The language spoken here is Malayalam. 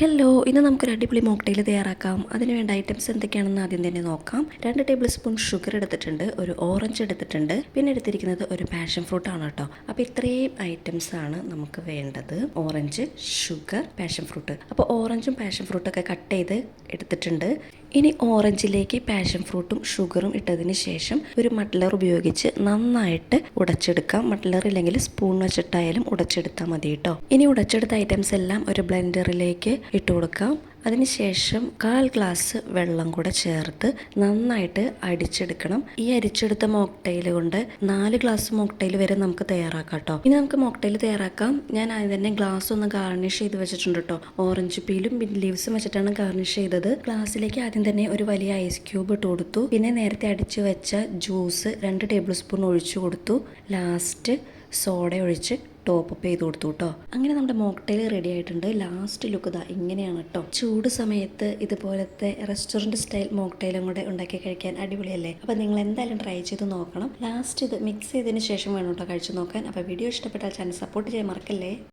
ഹലോ, ഇന്ന് നമുക്കൊരു അടിപൊളി മോക്ടെയിൽ തയ്യാറാക്കാം. അതിന് വേണ്ട ഐറ്റംസ് എന്തൊക്കെയാണെന്ന് ആദ്യം തന്നെ നോക്കാം. 2 ടേബിൾ സ്പൂൺ ഷുഗർ എടുത്തിട്ടുണ്ട്, ഒരു ഓറഞ്ച് എടുത്തിട്ടുണ്ട്, പിന്നെ എടുത്തിരിക്കുന്നത് ഒരു പാഷൻ ഫ്രൂട്ട് ആണ് കേട്ടോ. അപ്പോൾ ഇത്രയും ഐറ്റംസ് ആണ് നമുക്ക് വേണ്ടത്. Orange, sugar, passion fruit. അപ്പോൾ ഓറഞ്ചും പാഷൻ ഫ്രൂട്ടൊക്കെ കട്ട് ചെയ്ത് എടുത്തിട്ടുണ്ട്. ഇനി ഓറഞ്ചിലേക്ക് പാഷൻ ഫ്രൂട്ടും ഷുഗറും ഇട്ടതിന് ശേഷം ഒരു മട്ട്ലർ ഉപയോഗിച്ച് നന്നായിട്ട് ഉടച്ചെടുക്കാം. മട്ട്ലർ ഇല്ലെങ്കിൽ സ്പൂൺ വെച്ചിട്ടായാലും ഉടച്ചെടുത്താൽ മതി കേട്ടോ. ഇനി ഉടച്ചെടുത്ത ഐറ്റംസ് എല്ലാം ഒരു ബ്ലെൻഡറിലേക്ക് ഇട്ട് കൊടുക്കാം. അതിനുശേഷം 1/4 ഗ്ലാസ് വെള്ളം കൂടെ ചേർത്ത് നന്നായിട്ട് അടിച്ചെടുക്കണം. ഈ അരിച്ചെടുത്ത മോക്ടെയിൽ കൊണ്ട് 4 ഗ്ലാസ് മോക്ടെയിൽ വരെ നമുക്ക് തയ്യാറാക്കാം കേട്ടോ. ഇനി നമുക്ക് മോക്ടെയിൽ തയ്യാറാക്കാം. ഞാൻ ആദ്യം തന്നെ ഗ്ലാസ് ഒന്ന് ഗാർണിഷ് ചെയ്ത് വെച്ചിട്ടുണ്ട് കേട്ടോ. ഓറഞ്ച് പീലും മിന്റ് ലീവ്സും വെച്ചിട്ടാണ് ഗാർണിഷ് ചെയ്തത്. ഗ്ലാസ്സിലേക്ക് ആദ്യം തന്നെ ഒരു വലിയ ഐസ് ക്യൂബ് ഇട്ട് കൊടുത്തു. പിന്നെ നേരത്തെ അടിച്ചു വെച്ച ജ്യൂസ് 2 ടേബിൾ സ്പൂൺ ഒഴിച്ചു കൊടുത്തു. ലാസ്റ്റ് സോഡ ഒഴിച്ച് ടോപ്പ് അപ്പ് ചെയ്ത് കൊടുത്തു കേട്ടോ. അങ്ങനെ നമ്മുടെ മോക്ടെയിൽ റെഡി ആയിട്ടുണ്ട്. ലാസ്റ്റ് ലുക്ക് ഇതാ ഇങ്ങനെയാണ് കേട്ടോ. ചൂട് സമയത്ത് ഇതുപോലത്തെ റെസ്റ്റോറൻറ്റ് സ്റ്റൈൽ മോക്ടെയിലും കൂടെ ഉണ്ടാക്കി കഴിക്കാൻ അടിപൊളിയല്ലേ. അപ്പോൾ നിങ്ങൾ എന്തായാലും ട്രൈ ചെയ്ത് നോക്കണം. ലാസ്റ്റ് ഇത് മിക്സ് ചെയ്തതിന് ശേഷം വേണം കേട്ടോ കഴിച്ച് നോക്കാൻ. അപ്പോൾ വീഡിയോ ഇഷ്ടപ്പെട്ടാൽ ചാനൽ സപ്പോർട്ട് ചെയ്യാൻ മറക്കല്ലേ.